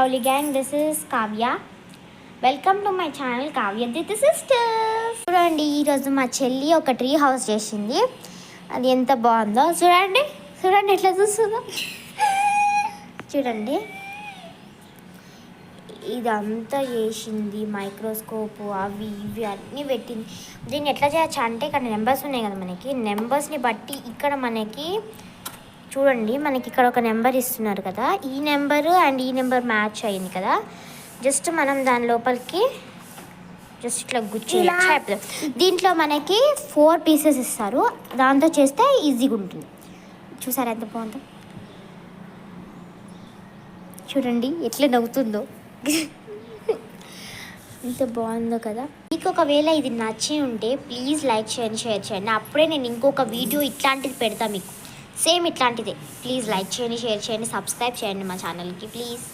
lovely gang, this is Kavya. Welcome to my channel Kavya దిత్ sisters. చూడండి, ఈరోజు మా చెల్లి ఒక ట్రీ హౌస్ చేసింది. అది ఎంత బాగుందో చూడండి. చూడండి ఎట్లా చూస్తుందో. చూడండి, ఇదంతా చేసింది. మైక్రోస్కోపు అవి ఇవి అన్నీ పెట్టింది. దీన్ని ఎట్లా చేయొచ్చు అంటే, ఇక్కడ నెంబర్స్ ఉన్నాయి కదా, మనకి నెంబర్స్ని బట్టి ఇక్కడ మనకి చూడండి, మనకి ఇక్కడ ఒక నెంబర్ ఇస్తున్నారు కదా, ఈ నెంబరు అండ్ ఈ నెంబర్ మ్యాచ్ అయింది కదా. జస్ట్ మనం దాని లోపలికి జస్ట్ ఇట్లా గుచ్చేయాలి. దీంట్లో మనకి 4 పీసెస్ ఇస్తారు, దాంతో చేస్తే ఈజీగా ఉంటుంది. చూసారా ఎంత బాగుందో. చూడండి ఎట్లా నవ్వుతుందో. ఎంత బాగుందో కదా. మీకు ఒకవేళ ఇది నచ్చి ఉంటే ప్లీజ్ లైక్ చేయండి, షేర్ చేయండి. అప్పుడే నేను ఇంకొక వీడియో ఇట్లాంటిది పెడతా మీకు, సేమ్ ఇట్లాంటిదే. ప్లీజ్ లైక్ చేయండి, షేర్ చేయండి, సబ్స్క్రైబ్ చేయండి మా ఛానల్కి ప్లీజ్.